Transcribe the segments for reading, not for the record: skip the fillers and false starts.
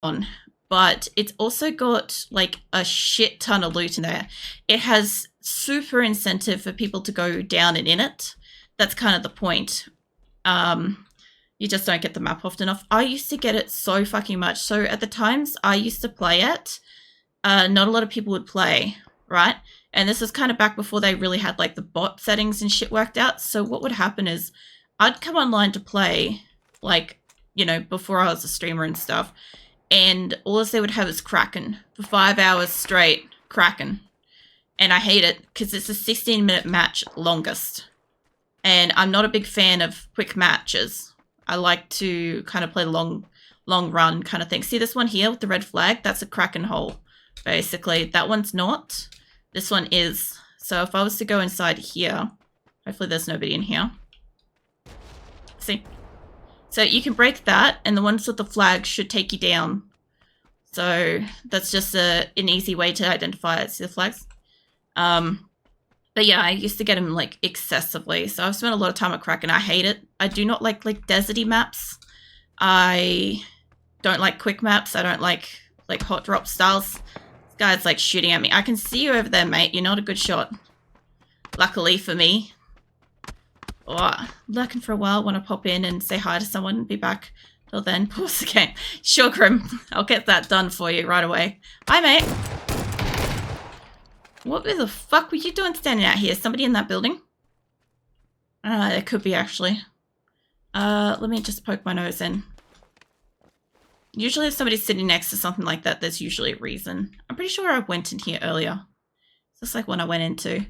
on, but it's also got like a shit ton of loot in there. It has super incentive for people to go down and in it. That's kind of the point. You just don't get the map often enough. I used to get it so fucking much. So at the times I used to play it, not a lot of people would play, right? And this is kind of back before they really had like the bot settings and shit worked out. So what would happen is I'd come online to play, like, you know, before I was a streamer and stuff, and all they would have is Kraken for 5 hours straight. Kraken. And I hate it because it's a 16-minute match longest. And I'm not a big fan of quick matches. I like to kind of play long run kind of thing. See this one here with the red flag? That's a Kraken hole, basically. That one's not. This one is. So if I was to go inside here, hopefully there's nobody in here. See? So you can break that, and the ones with the flag should take you down. So that's just an easy way to identify it. See the flags? But yeah, I used to get them like excessively. So I've spent a lot of time at Kraken. I hate it. I do not like deserty maps. I don't like quick maps. I don't like hot drop styles. This guy's like shooting at me. I can see you over there, mate. You're not a good shot. Luckily for me. Oh, lurking for a while. Want to pop in and say hi to someone and be back. Till then, pause the game. Sure, Grim. I'll get that done for you right away. Hi, mate. What the fuck were you doing standing out here? Somebody in that building? It could be, actually. Let me just poke my nose in. Usually if somebody's sitting next to something like that, there's usually a reason. I'm pretty sure I went in here earlier. Just like one I went into.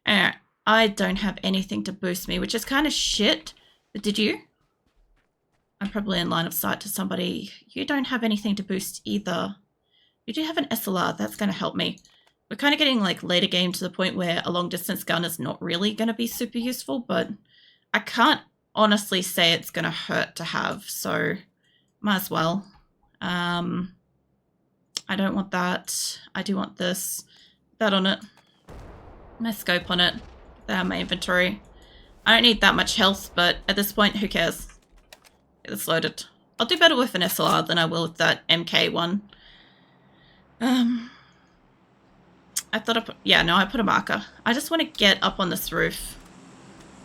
Alright, I don't have anything to boost me, which is kind of shit. But did you? I'm probably in line of sight to somebody. You don't have anything to boost either. You do have an SLR. That's going to help me. We're kind of getting like later game to the point where a long distance gun is not really going to be super useful, but I can't honestly say it's going to hurt to have, so might as well. I don't want that. I do want this. That on it. My scope on it. That my inventory. I don't need that much health, but at this point, who cares? It's loaded. I'll do better with an SLR than I will with that MK one. I thought I put, yeah, no, I put a marker. I just want to get up on this roof.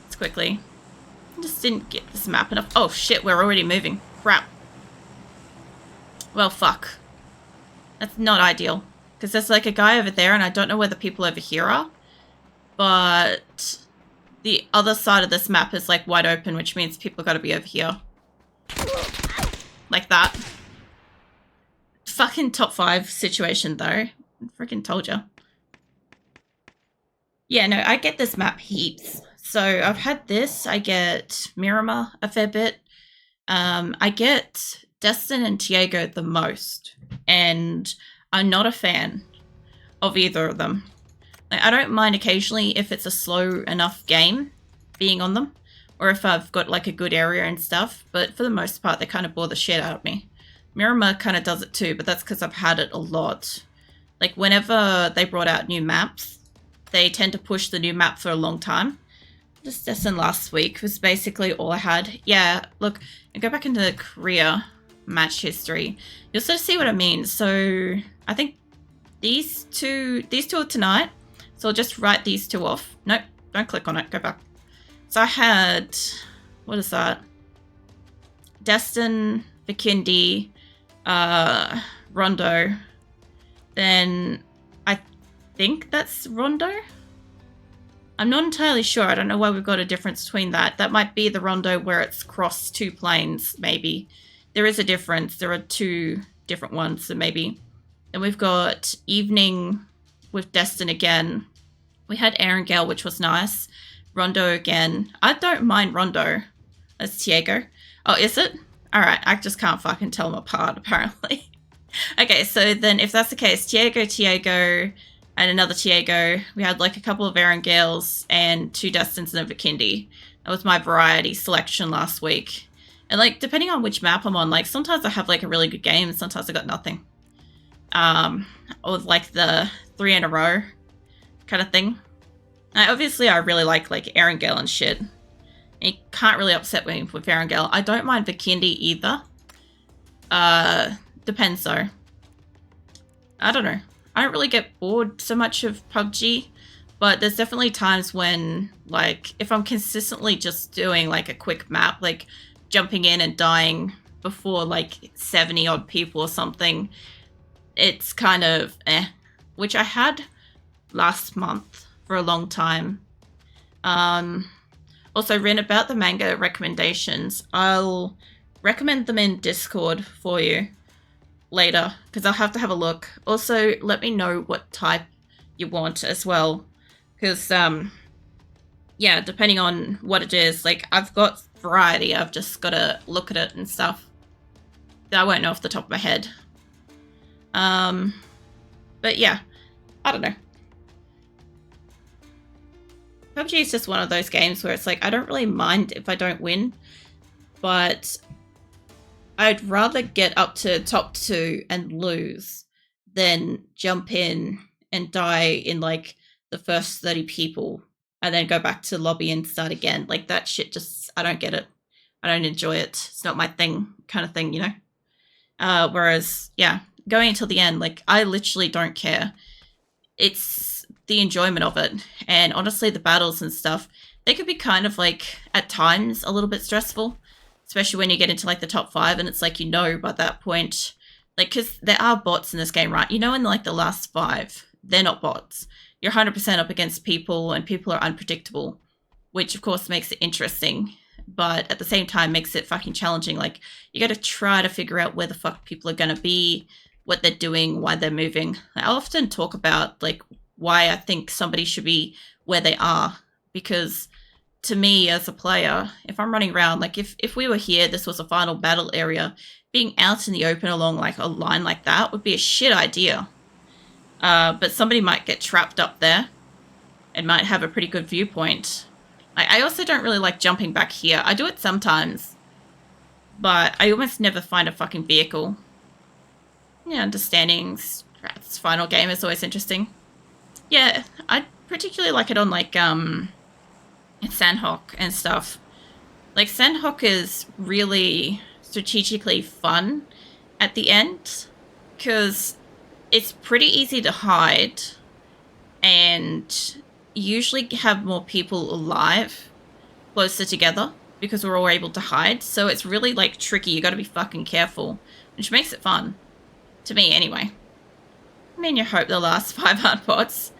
Let's quickly. I just didn't get this map enough. Oh shit, we're already moving. Crap. Well, fuck. That's not ideal. Because there's like a guy over there and I don't know where the people over here are. But the other side of this map is like wide open, which means people gotta be over here. Like that. Fucking top 5 situation though. I freaking told ya. Yeah, no, I get this map heaps. So I've had this. I get Miramar a fair bit. I get Destin and Tiago the most. And I'm not a fan of either of them. Like, I don't mind occasionally if it's a slow enough game being on them. Or if I've got like a good area and stuff. But for the most part, they kind of bore the shit out of me. Miramar kind of does it too, but that's because I've had it a lot. Like whenever they brought out new maps, they tend to push the new map for a long time. Just Destin last week was basically all I had. Yeah, look, I go back into career match history. You'll sort of see what I mean. So I think these two are tonight. So I'll just write these two off. Nope, don't click on it. Go back. So I had, what is that? Destin, Vikindi, Rondo. Then I think that's Rondo. I'm not entirely sure. I don't know why we've got a difference between that. That might be the Rondo where it's crossed 2 planes, maybe. There is a difference. There are 2 different ones, so maybe. Then we've got Evening with Destin again. We had Erangel, which was nice. Rondo again. I don't mind Rondo. That's Tiago. Oh, is it? Alright, I just can't fucking tell them apart, apparently. Okay, so then if that's the case, Tiago, and another Tiago. We had like a couple of Erangels and 2 Destins and a Vikindi. That was my variety selection last week. And like, depending on which map I'm on, like sometimes I have like a really good game and sometimes I got nothing. Or like the 3 in a row kind of thing. Obviously, I really like Erangel and shit. And you can't really upset me with Erangel. I don't mind Vikindi either. Depends though. I don't know. I don't really get bored so much of PUBG, but there's definitely times when, like, if I'm consistently just doing, like, a quick map, like, jumping in and dying before, like, 70 odd people or something, it's kind of which I had last month for a long time. Also, Rin, about the manga recommendations, I'll recommend them in Discord for you later, because I'll have to have a look. Also, let me know what type you want as well, because, yeah, depending on what it is, like, I've got variety, I've just got to look at it and stuff. I won't know off the top of my head. But yeah, I don't know. PUBG is just one of those games where it's like, I don't really mind if I don't win, but I'd rather get up to top 2 and lose than jump in and die in, like, the first 30 people and then go back to lobby and start again. Like, that shit just, I don't get it. I don't enjoy it. It's not my thing, kind of thing, you know? Whereas, yeah, going until the end, like, I literally don't care. It's the enjoyment of it. And honestly, the battles and stuff, they could be kind of, like, at times a little bit stressful, especially when you get into, like, the top 5 and it's like, you know, by that point, like, because there are bots in this game, right? You know, in, like, the last 5, they're not bots. You're 100% up against people and people are unpredictable, which of course makes it interesting, but at the same time makes it fucking challenging. Like, you got to try to figure out where the fuck people are going to be, what they're doing, why they're moving. I often talk about, like, why I think somebody should be where they are, because to me as a player, if I'm running around, like, if we were here, this was a final battle area, being out in the open along, like, a line like that would be a shit idea. But somebody might get trapped up there and might have a pretty good viewpoint. I also don't really like jumping back here. I do it sometimes, but I almost never find a fucking vehicle. Yeah, understanding Strat's final game is always interesting. Yeah, I particularly like it on, like, Sandhawk and stuff. Like, Sandhawk is really strategically fun at the end, because it's pretty easy to hide, and usually have more people alive closer together because we're all able to hide. So it's really, like, tricky. You got to be fucking careful, which makes it fun. To me, anyway. I mean, you hope the last 5 aren't bots.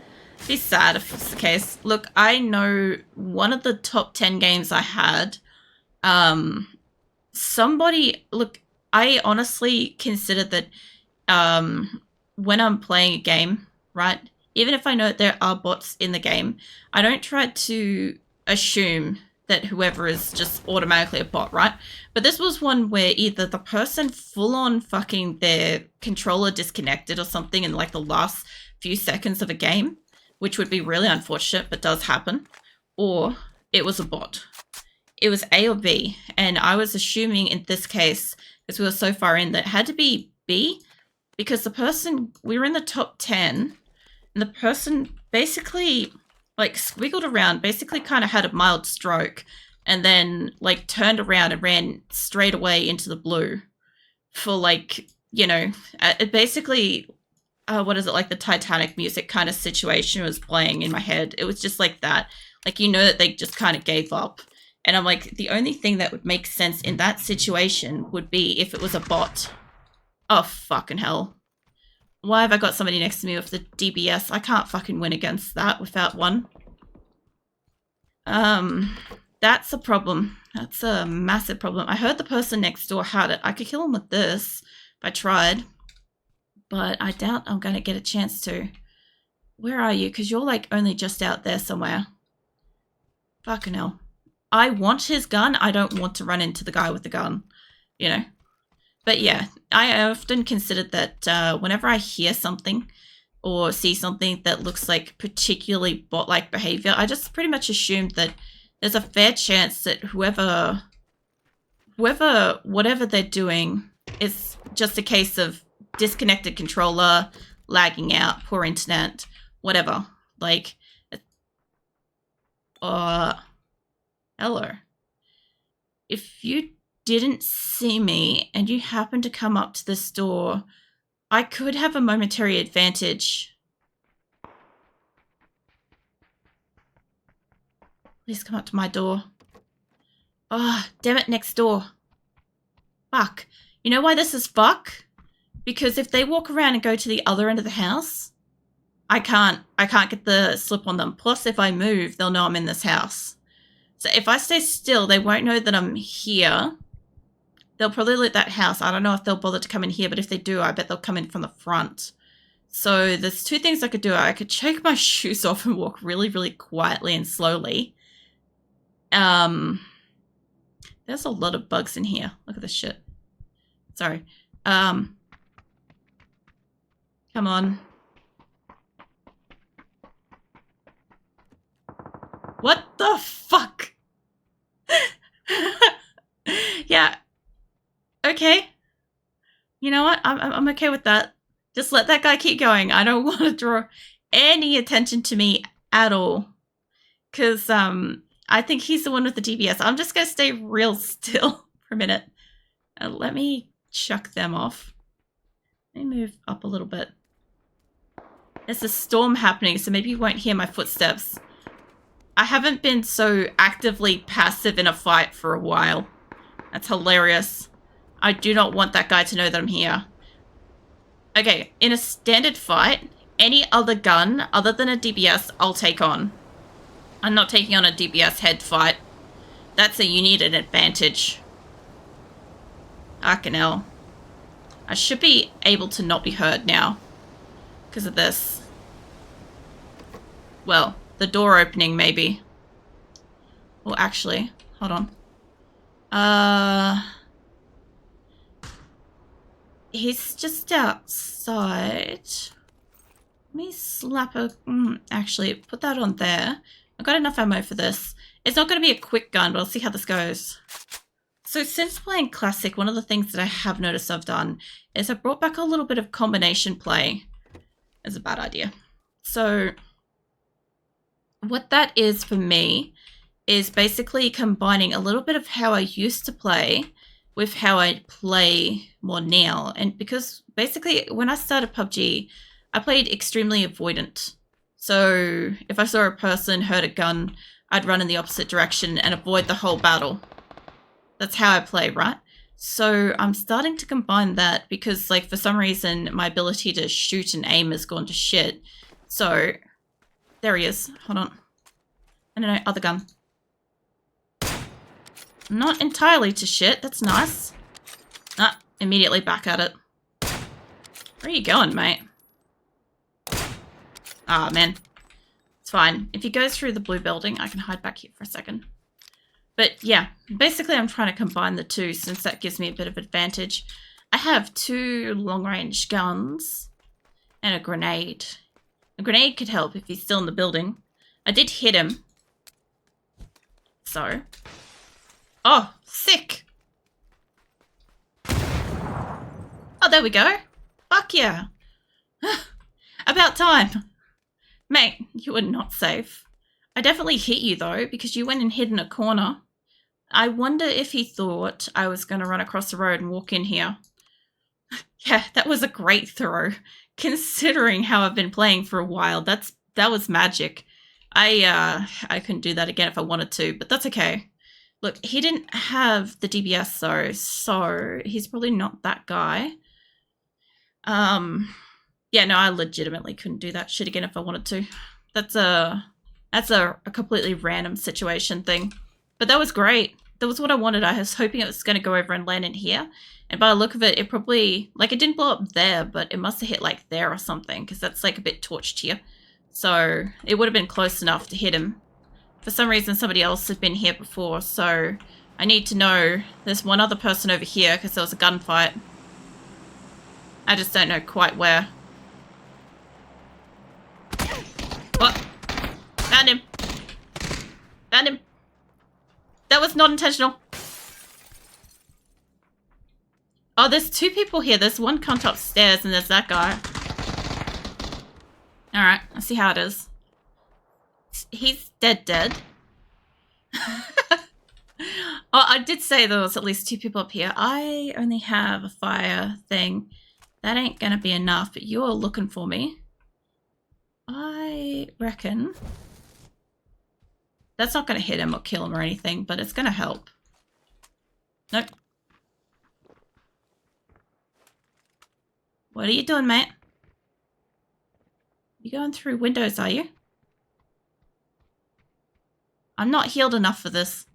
Be sad if it's the case. Look, I know one of the top 10 games I had, somebody, look, I honestly consider that, when I'm playing a game, right, even if I know that there are bots in the game, I don't try to assume that whoever is just automatically a bot, right? But this was one where either the person full on fucking their controller disconnected or something in, like, the last few seconds of a game, which would be really unfortunate, but does happen, or it was a bot. It was A or B, and I was assuming in this case, because we were so far in, that it had to be B, because the person, we were in the top 10, and the person basically, like, squiggled around, basically kind of had a mild stroke, and then, like, turned around and ran straight away into the blue for, like, you know, it basically, what is it, like the Titanic music kind of situation was playing in my head. It was just like that. Like, you know that they just kind of gave up. And I'm like, the only thing that would make sense in that situation would be if it was a bot. Oh, fucking hell. Why have I got somebody next to me with the DBS? I can't fucking win against that without one. That's a problem. That's a massive problem. I heard the person next door had it. I could kill him with this if I tried, but I doubt I'm going to get a chance to. Where are you? Because you're, like, only just out there somewhere. Fucking hell. I want his gun. I don't want to run into the guy with the gun, you know? But yeah, I often considered that whenever I hear something or see something that looks like particularly bot-like behavior, I just pretty much assumed that there's a fair chance that whatever they're doing is just a case of disconnected controller, lagging out, poor internet, whatever. Like, hello. If you didn't see me and you happen to come up to this door, I could have a momentary advantage. Please come up to my door. Oh, damn it, next door. Fuck. You know why this is fuck? Because if they walk around and go to the other end of the house, I can't get the slip on them. Plus, if I move, they'll know I'm in this house. So if I stay still, they won't know that I'm here. They'll probably loot that house. I don't know if they'll bother to come in here, but if they do, I bet they'll come in from the front. So there's two things I could do. I could take my shoes off and walk really, really quietly and slowly. There's a lot of bugs in here. Look at this shit. Sorry. Come on. What the fuck? Yeah. Okay. You know what? I'm okay with that. Just let that guy keep going. I don't want to draw any attention to me at all. Because, I think he's the one with the DBS. I'm just going to stay real still for a minute. Let me chuck them off. Let me move up a little bit. There's a storm happening, so maybe you won't hear my footsteps. I haven't been so actively passive in a fight for a while. That's hilarious. I do not want that guy to know that I'm here. Okay, in a standard fight, any other gun other than a DBS, I'll take on. I'm not taking on a DBS head fight. That's a you need an advantage. Fucking hell. I should be able to not be heard now. Because of this. Well, the door opening maybe. Well, actually, hold on. He's just outside. Let me slap a... actually, put that on there. I've got enough ammo for this. It's not going to be a quick gun, but I'll see how this goes. So since playing Classic, one of the things that I have noticed I've done is I brought back a little bit of combination play. It's a bad idea. So what that is for me is basically combining a little bit of how I used to play with how I play more now. And because basically when I started PUBG, I played extremely avoidant. So if I saw a person, heard a gun, I'd run in the opposite direction and avoid the whole battle. That's how I play, right? So I'm starting to combine that because, like, for some reason, my ability to shoot and aim has gone to shit. So, there he is. Hold on. No, other gun. Not entirely to shit. That's nice. Ah, immediately back at it. Where are you going, mate? Ah, man. It's fine. If he goes through the blue building, I can hide back here for a second. But yeah, basically I'm trying to combine the two since that gives me a bit of advantage. I have 2 long-range guns and a grenade. A grenade could help if he's still in the building. I did hit him. So. Oh, sick. Oh, there we go. Fuck yeah. About time. Mate, you were not safe. I definitely hit you though, because you went and hid in a corner. I wonder if he thought I was going to run across the road and walk in here. Yeah, that was a great throw. Considering how I've been playing for a while, that was magic. I couldn't do that again if I wanted to, but that's okay. Look, he didn't have the DBS though, so he's probably not that guy. Yeah, no, I legitimately couldn't do that shit again if I wanted to. That's a completely random situation thing. But that was great. That was what I wanted. I was hoping it was going to go over and land in here. And by the look of it, it probably... Like, it didn't blow up there, but it must have hit, like, there or something. Because that's, like, a bit torched here. So, it would have been close enough to hit him. For some reason, somebody else had been here before. So, I need to know... There's one other person over here, because there was a gunfight. I just don't know quite where. What? Found him. Found him. That was not intentional. Oh, there's 2 people here. There's one cunt upstairs and there's that guy. Alright, let's see how it is. He's dead. Oh, I did say there was at least 2 people up here. I only have a fire thing. That ain't gonna be enough, but you're looking for me. I reckon that's not gonna hit him or kill him or anything, but it's gonna help. Nope. What are you doing, mate? You going through windows, are you? I'm not healed enough for this.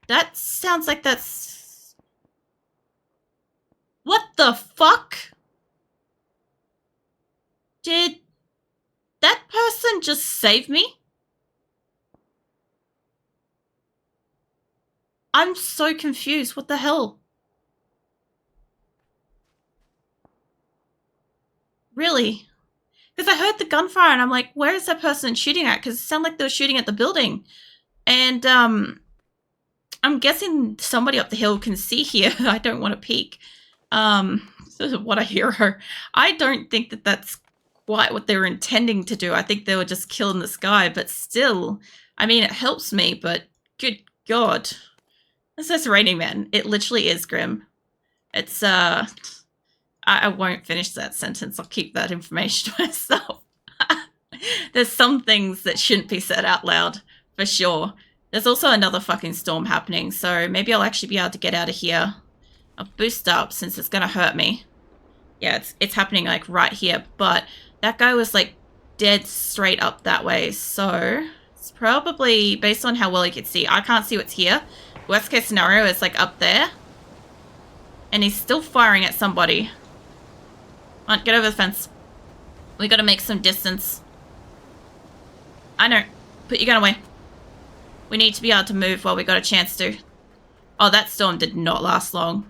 That sounds like that's... What the fuck? Did that person just save me? I'm so confused. What the hell? Really? Because I heard the gunfire and I'm like, where is that person shooting at? Because it sounded like they were shooting at the building. And I'm guessing somebody up the hill can see here. I don't want to peek. What a hero. I don't think that that's quite what they were intending to do. I think they were just killing this guy. But still, I mean, it helps me. But good God. This is Raining Man. It literally is grim. It's, I won't finish that sentence. I'll keep that information to myself. There's some things that shouldn't be said out loud, for sure. There's also another fucking storm happening, so maybe I'll actually be able to get out of here. I'll boost up since it's gonna hurt me. Yeah, it's happening like right here, but that guy was like dead straight up that way, so it's probably based on how well he could see. I can't see what's here. Worst case scenario is like up there. And he's still firing at somebody. Come on, get over the fence. We gotta make some distance. I know. Put your gun away. We need to be able to move while we got a chance to. Oh, that storm did not last long.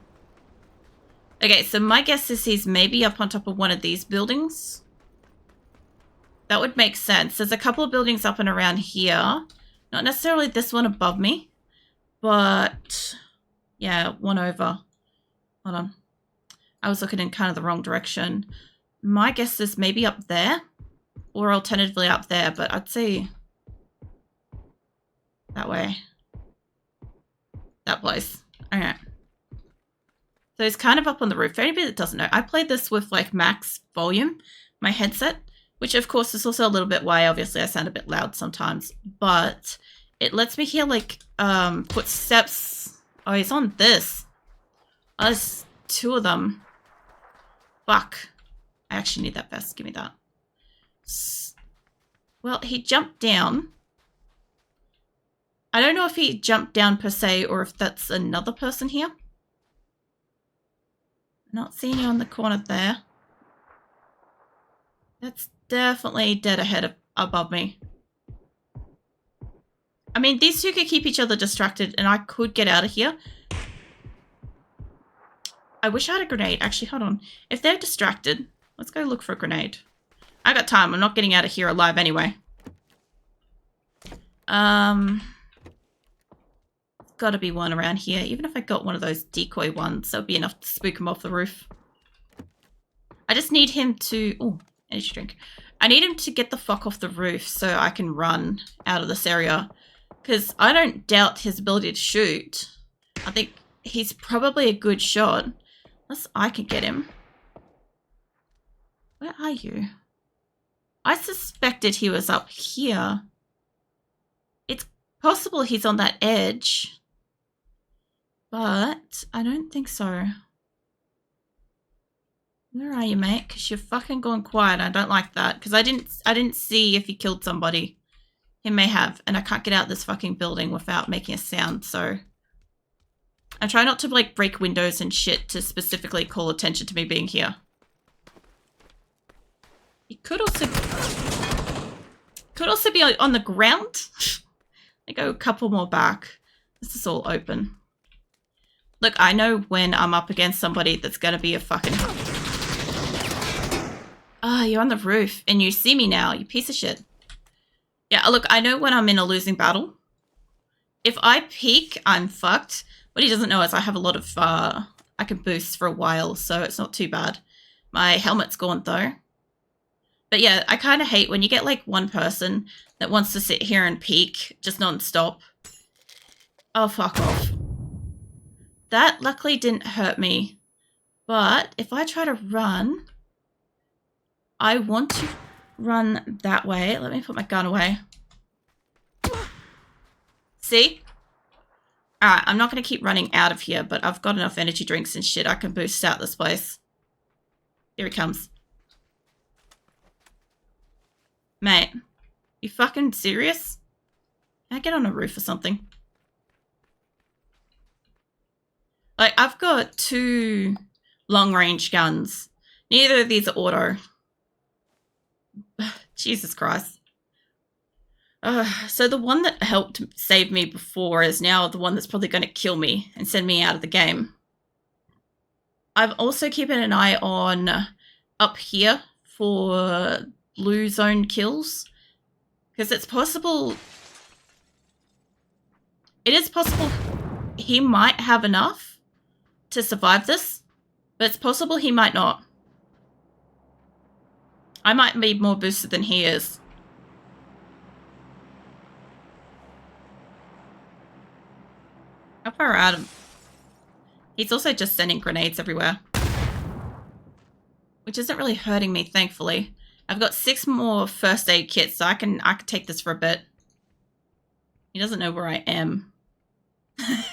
Okay, so my guess is he's maybe up on top of one of these buildings. That would make sense. There's a couple of buildings up and around here. Not necessarily this one above me. But, yeah, one over. Hold on. I was looking in kind of the wrong direction. My guess is maybe up there. Or alternatively up there, but I'd say that way. That place. Okay. So he's kind of up on the roof. For anybody that doesn't know, I played this with like max volume, my headset, which of course is also a little bit why obviously I sound a bit loud sometimes, but it lets me hear like footsteps. Oh, he's on this. Oh, there's 2 of them. Fuck. I actually need that vest. Give me that. Well, he jumped down. I don't know if he jumped down per se or if that's another person here. Not seeing you on the corner there. That's definitely dead ahead of above me. I mean, these 2 could keep each other distracted and I could get out of here. I wish I had a grenade. Actually, hold on. If they're distracted, let's go look for a grenade. I got time. I'm not getting out of here alive anyway. Gotta be one around here. Even if I got one of those decoy ones, that would be enough to spook him off the roof. I just need him to... Oh, energy drink. I need him to get the fuck off the roof so I can run out of this area. Because I don't doubt his ability to shoot. I think he's probably a good shot. Unless I can get him. Where are you? I suspected he was up here. It's possible he's on that edge. But I don't think so. Where are you, mate? Because you're fucking going quiet. I don't like that. Because I didn't see if he killed somebody. He may have. And I can't get out this fucking building without making a sound, so... I try not to, like, break windows and shit to specifically call attention to me being here. He could also be on the ground. I go a couple more back. This is all open. Look, I know when I'm up against somebody that's gonna be a fucking... Ah, you're on the roof and you see me now, you piece of shit. Yeah, look, I know when I'm in a losing battle. If I peek, I'm fucked. What he doesn't know is I have a lot of, I can boost for a while, so it's not too bad. My helmet's gone, though. But yeah, I kind of hate when you get like one person that wants to sit here and peek just non-stop. Oh, fuck off. That luckily didn't hurt me. But if I try to run, I want to run that way. Let me put my gun away. See? Alright, I'm not going to keep running out of here, but I've got enough energy drinks and shit. I can boost out this place. Here he comes. Mate, you fucking serious? Can I get on a roof or something? Like, I've got 2 long-range guns. Neither of these are auto. Jesus Christ. So the one that helped save me before is now the one that's probably going to kill me and send me out of the game. I'm also keeping an eye on up here for blue zone kills. Because it's possible... It is possible he might have enough to survive this. But it's possible he might not. I might be more boosted than he is. How far out of... He's also just sending grenades everywhere. Which isn't really hurting me, thankfully. I've got 6 more first aid kits, so I can take this for a bit. He doesn't know where I am. I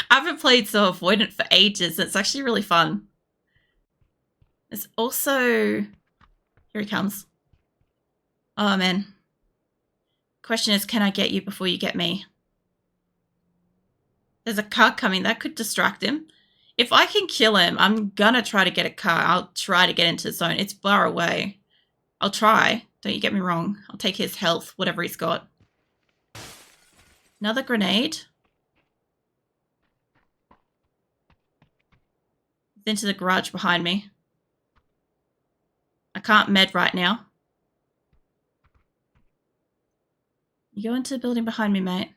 haven't played So Avoidant for ages. It's actually really fun. It's also... Here he comes. Oh, man. Question is, can I get you before you get me? There's a car coming. That could distract him. If I can kill him, I'm gonna try to get a car. I'll try to get into the zone. It's far away. I'll try. Don't you get me wrong. I'll take his health, whatever he's got. Another grenade. It's into the garage behind me. I can't med right now. You go into the building behind me, mate.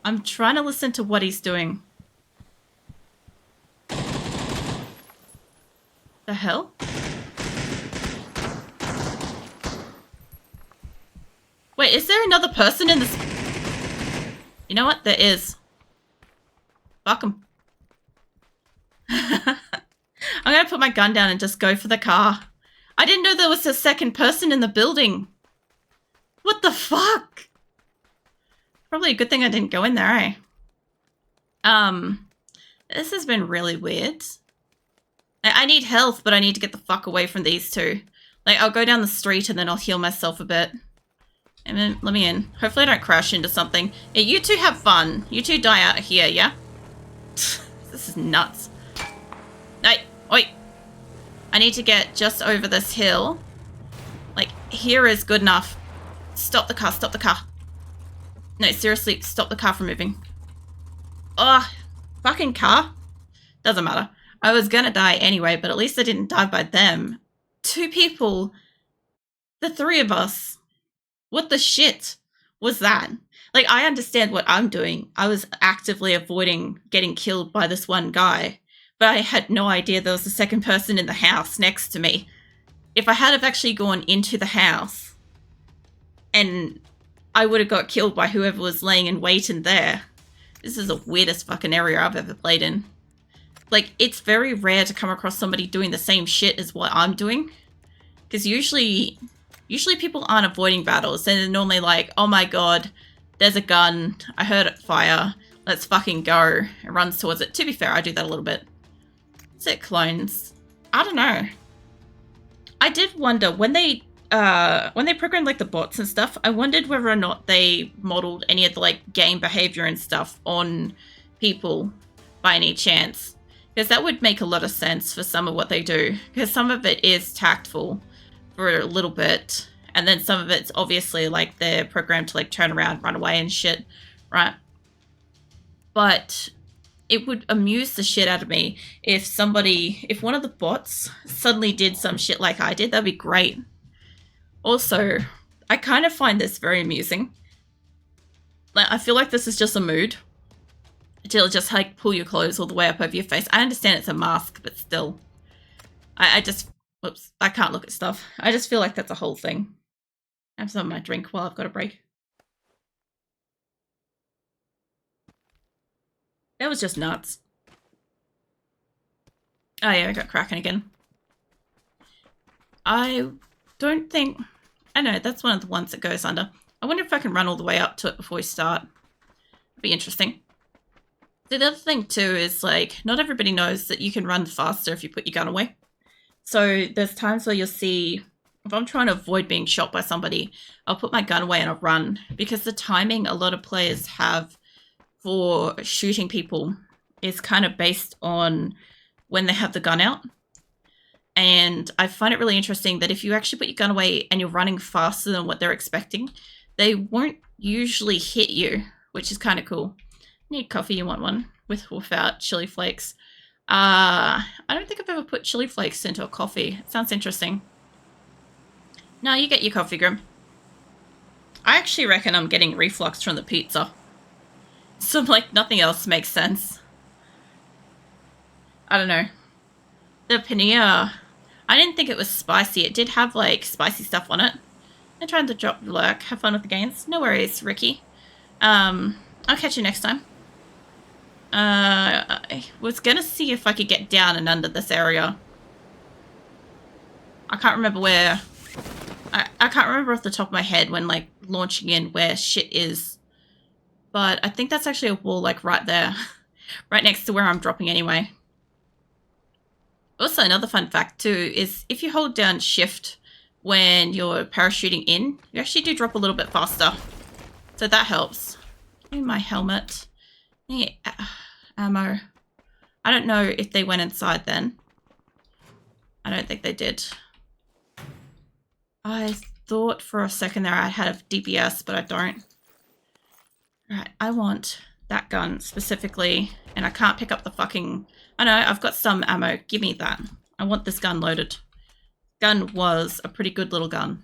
I'm trying to listen to what he's doing. The hell? Wait, is there another person in this? You know what? There is. Fuck him. I'm gonna put my gun down and just go for the car. I didn't know there was a second person in the building. What the fuck? Probably a good thing I didn't go in there, eh? This has been really weird. I need health, but I need to get the fuck away from these 2. Like, I'll go down the street and then I'll heal myself a bit. And then, let me in. Hopefully I don't crash into something. Yeah, you 2 have fun. You 2 die out here, yeah? This is nuts. Hey, oi! I need to get just over this hill. Like, here is good enough. Stop the car, stop the car. No, seriously, stop the car from moving. Ugh, fucking car. Doesn't matter. I was gonna die anyway, but at least I didn't die by them. 2 people. The 3 of us. What the shit was that? Like, I understand what I'm doing. I was actively avoiding getting killed by this one guy, but I had no idea there was a second person in the house next to me. If I had have actually gone into the house, and I would have got killed by whoever was laying in wait in there. This is the weirdest fucking area I've ever played in. Like, it's very rare to come across somebody doing the same shit as what I'm doing. Because usually people aren't avoiding battles. And they're normally like, oh my god, there's a gun. I heard it fire. Let's fucking go. It runs towards it. To be fair, I do that a little bit. Is it clones? I don't know. I did wonder, when they programmed like the bots and stuff, I wondered whether or not they modeled any of the like game behavior and stuff on people by any chance. Because that would make a lot of sense for some of what they do. Because some of it is tactful for a little bit. And then some of it's obviously like they're programmed to like turn around, run away and shit. Right? But it would amuse the shit out of me if one of the bots suddenly did some shit like I did. That'd be great. Also, I kind of find this very amusing. Like, I feel like this is just a mood. It'll just like pull your clothes all the way up over your face. I understand it's a mask, but still. I just, whoops, I can't look at stuff. I just feel like that's a whole thing. I have some of my drink while I've got a break. That was just nuts. Oh yeah, I got Karakin again. I don't think, I don't know, that's one of the ones that goes under. I wonder if I can run all the way up to it before we start. It'd be interesting. So the other thing too is like, not everybody knows that you can run faster if you put your gun away. So there's times where you'll see, if I'm trying to avoid being shot by somebody, I'll put my gun away and I'll run, because the timing a lot of players have for shooting people is kind of based on when they have the gun out. And I find it really interesting that if you actually put your gun away and you're running faster than what they're expecting, they won't usually hit you, which is kind of cool. Need coffee, you want one? With or without chili flakes? I don't think I've ever put chili flakes into a coffee. It sounds interesting. No, you get your coffee, Grim. I actually reckon I'm getting reflux from the pizza. So, like, nothing else makes sense. I don't know. The paneer, I didn't think it was spicy. It did have, like, spicy stuff on it. I'm trying to drop the lurk. Have fun with the games. No worries, Ricky. I'll catch you next time. I was gonna see if I could get down and under this area. I can't remember where. I can't remember off the top of my head when, like, launching in where shit is. But I think that's actually a wall, like, right there. Right next to where I'm dropping anyway. Also, another fun fact, too, is if you hold down shift when you're parachuting in, you actually do drop a little bit faster. So that helps. Give me my helmet. Ammo. I don't know if they went inside then. I don't think they did. I thought for a second there I had a DPS, but I don't. Right, I want that gun specifically, and I can't pick up the fucking... I know, I've got some ammo. Give me that. I want this gun loaded. Gun was a pretty good little gun.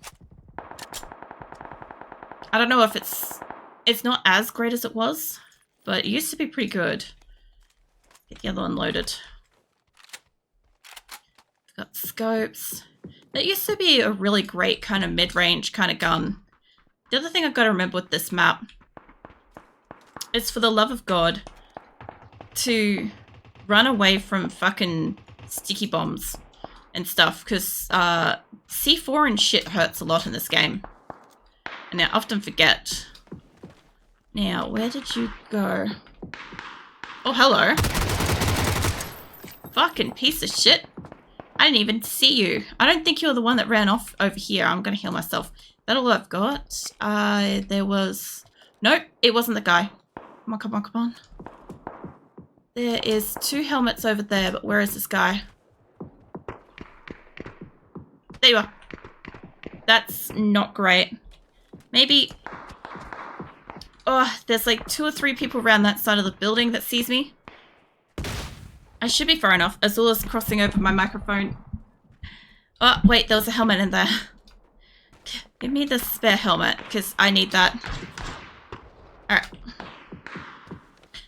I don't know if it's not as great as it was, but it used to be pretty good. Get the other one loaded. Got scopes. That used to be a really great kind of mid-range kind of gun. The other thing I've got to remember with this map is, for the love of God, to run away from fucking sticky bombs and stuff, because C4 and shit hurts a lot in this game. And I often forget. Now, where did you go? Oh, hello. Fucking piece of shit. I didn't even see you. I don't think you're the one that ran off over here. I'm gonna heal myself. That all I've got? There was... Nope, it wasn't the guy. Come on, come on, come on. There is 2 helmets over there, but where is this guy? There you are. That's not great. Maybe... Oh, there's like 2 or 3 people around that side of the building that sees me. I should be far enough. Azula's crossing over my microphone. Oh, wait, there was a helmet in there. Give me the spare helmet, because I need that. Alright.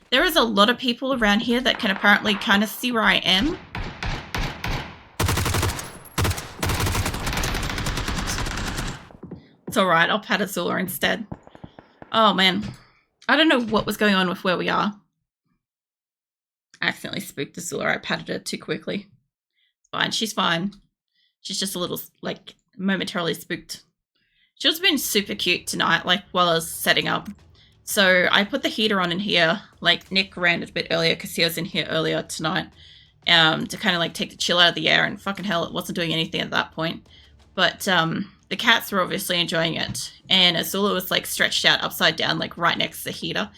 There is a lot of people around here that can apparently kind of see where I am. It's alright, I'll pat Azula instead. Oh man. I don't know what was going on with where we are. I accidentally spooked Azula. I patted her too quickly. It's fine, she's fine. She's just a little, like, momentarily spooked. She was being super cute tonight, like, while I was setting up. So I put the heater on in here. Like, Nick ran it a bit earlier because he was in here earlier tonight. To kind of, like, take the chill out of the air. And fucking hell, it wasn't doing anything at that point. But, the cats were obviously enjoying it. And Azula was, like, stretched out upside down, like, right next to the heater.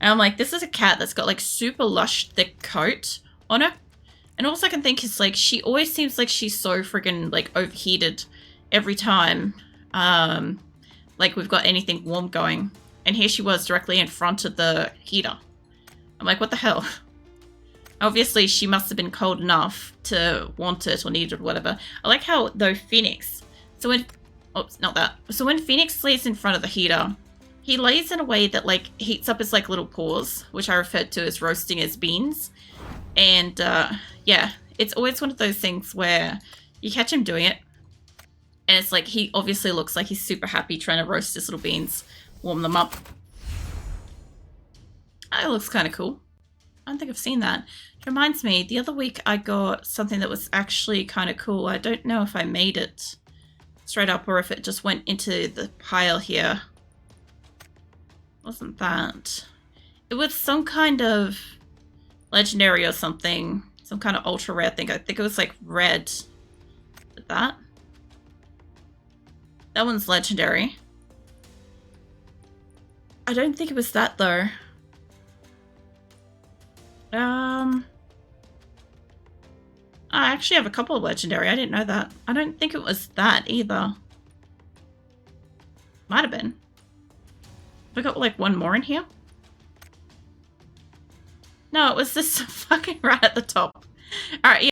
And I'm like, this is a cat that's got, like, super lush, thick coat on her. And all I can think is, like, she always seems like she's so friggin', like, overheated every time, like, we've got anything warm going. And here she was directly in front of the heater. I'm like, what the hell? Obviously, she must have been cold enough to want it or need it or whatever. I like how, though, Phoenix... So when... Oops, not that. So when Phoenix lays in front of the heater, he lays in a way that like heats up his like little paws, which I referred to as roasting his beans. And yeah, it's always one of those things where you catch him doing it, and it's like he obviously looks like he's super happy trying to roast his little beans, warm them up. Oh, it looks kind of cool. I don't think I've seen that. It reminds me, the other week I got something that was actually kind of cool. I don't know if I made it straight up or if it just went into the pile here. Wasn't that? It was some kind of legendary or something. Some kind of ultra rare thing. I think it was like red. Did that? That one's legendary. I don't think it was that though. I actually have a couple of legendary. I didn't know that. I don't think it was that either. Might have been. We got like one more in here. No, it was this fucking right at the top. All right. Yeah.